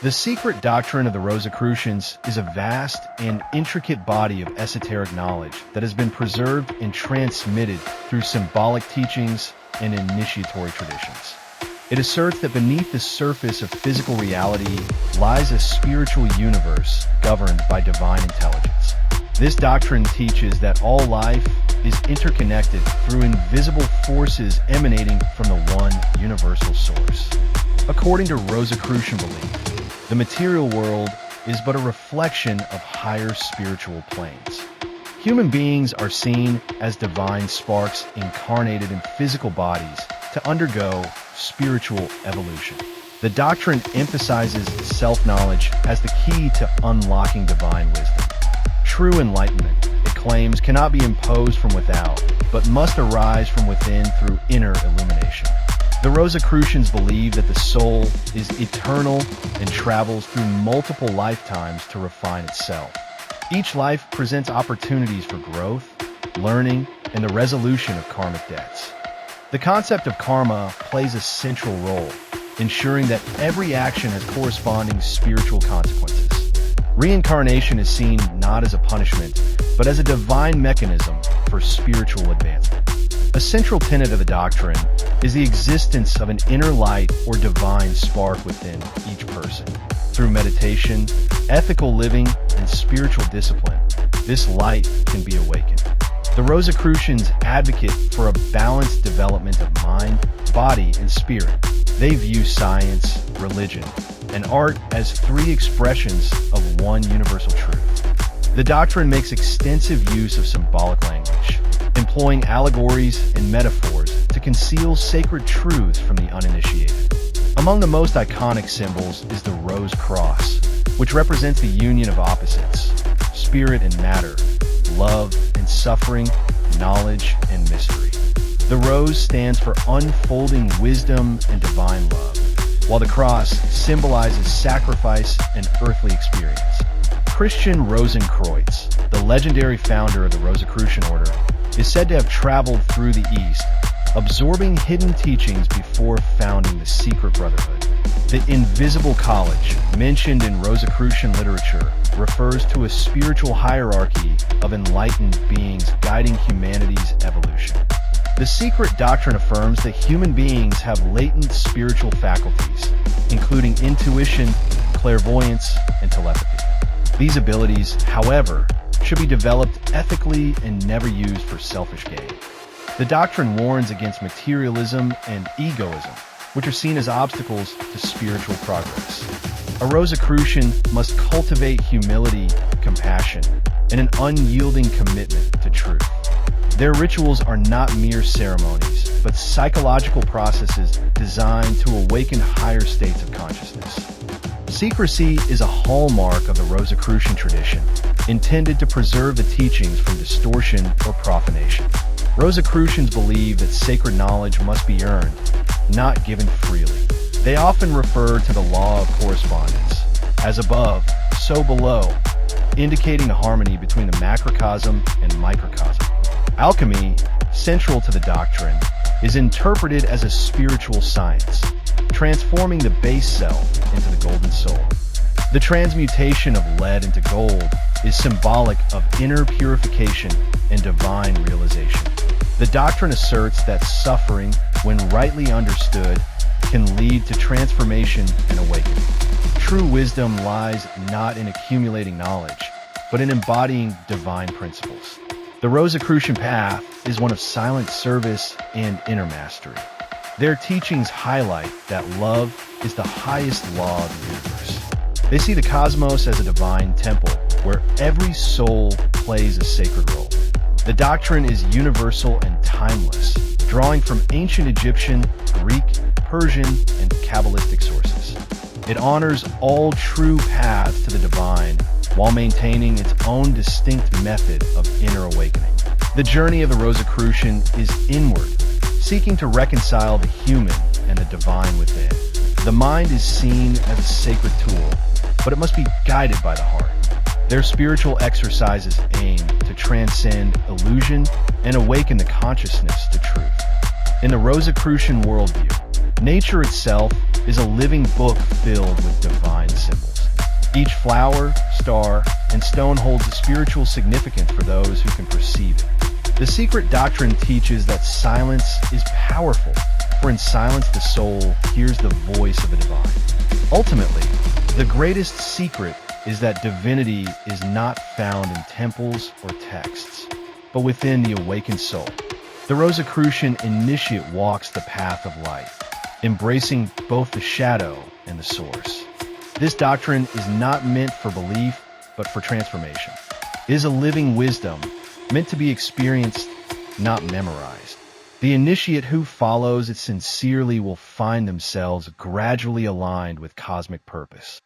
The secret doctrine of the Rosicrucians is a vast and intricate body of esoteric knowledge that has been preserved and transmitted through symbolic teachings and initiatory traditions. It asserts that beneath the surface of physical reality lies a spiritual universe governed by divine intelligence. This doctrine teaches that all life is interconnected through invisible forces emanating from the one universal source. According to Rosicrucian belief, the material world is but a reflection of higher spiritual planes. Human beings are seen as divine sparks incarnated in physical bodies to undergo spiritual evolution. The doctrine emphasizes self-knowledge as the key to unlocking divine wisdom. True enlightenment, it claims, cannot be imposed from without, but must arise from within through inner illumination. The Rosicrucians believe that the soul is eternal and travels through multiple lifetimes to refine itself. Each life presents opportunities for growth, learning, and the resolution of karmic debts. The concept of karma plays a central role, ensuring that every action has corresponding spiritual consequences. Reincarnation is seen not as a punishment, but as a divine mechanism for spiritual advancement. A central tenet of the doctrine is the existence of an inner light or divine spark within each person. Through meditation, ethical living, and spiritual discipline, this light can be awakened. The Rosicrucians advocate for a balanced development of mind, body, and spirit. They view science, religion, and art as three expressions of one universal truth. The doctrine makes extensive use of symbolic language, employing allegories and metaphors to conceal sacred truths from the uninitiated. Among the most iconic symbols is the rose cross, which represents the union of opposites, spirit and matter, love and suffering, knowledge and mystery. The rose stands for unfolding wisdom and divine love, while the cross symbolizes sacrifice and earthly experience. Christian Rosenkreuz, the legendary founder of the Rosicrucian Order, is said to have traveled through the East, absorbing hidden teachings before founding the secret brotherhood. The invisible college, mentioned in Rosicrucian literature, refers to a spiritual hierarchy of enlightened beings guiding humanity's evolution. The secret doctrine affirms that human beings have latent spiritual faculties, including intuition, clairvoyance, and telepathy. These abilities, however, should be developed ethically and never used for selfish gain. The doctrine warns against materialism and egoism, which are seen as obstacles to spiritual progress. A Rosicrucian must cultivate humility, compassion, and an unyielding commitment to truth. Their rituals are not mere ceremonies, but psychological processes designed to awaken higher states of consciousness. Secrecy is a hallmark of the Rosicrucian tradition, intended to preserve the teachings from distortion or profanation. Rosicrucians believe that sacred knowledge must be earned, not given freely. They often refer to the law of correspondence, as above, so below, indicating the harmony between the macrocosm and microcosm. Alchemy, central to the doctrine, is interpreted as a spiritual science, transforming the base self into the golden soul. The transmutation of lead into gold is symbolic of inner purification and divine realization. The doctrine asserts that suffering, when rightly understood, can lead to transformation and awakening. True wisdom lies not in accumulating knowledge, but in embodying divine principles. The Rosicrucian path is one of silent service and inner mastery. Their teachings highlight that love is the highest law of the universe. They see the cosmos as a divine temple where every soul plays a sacred role. The doctrine is universal and timeless, drawing from ancient Egyptian, Greek, Persian, and Kabbalistic sources. It honors all true paths to the divine while maintaining its own distinct method of inner awakening. The journey of the Rosicrucian is inward, seeking to reconcile the human and the divine within. The mind is seen as a sacred tool, but it must be guided by the heart. Their spiritual exercises aim to transcend illusion and awaken the consciousness to truth. In the Rosicrucian worldview, nature itself is a living book filled with divine symbols. Each flower, star, and stone holds a spiritual significance for those who can perceive it. The secret doctrine teaches that silence is powerful, for in silence the soul hears the voice of the divine. Ultimately, the greatest secret is that divinity is not found in temples or texts, but within the awakened soul. The Rosicrucian initiate walks the path of light, embracing both the shadow and the source. This doctrine is not meant for belief, but for transformation. It is a living wisdom, meant to be experienced, not memorized. The initiate who follows it sincerely will find themselves gradually aligned with cosmic purpose.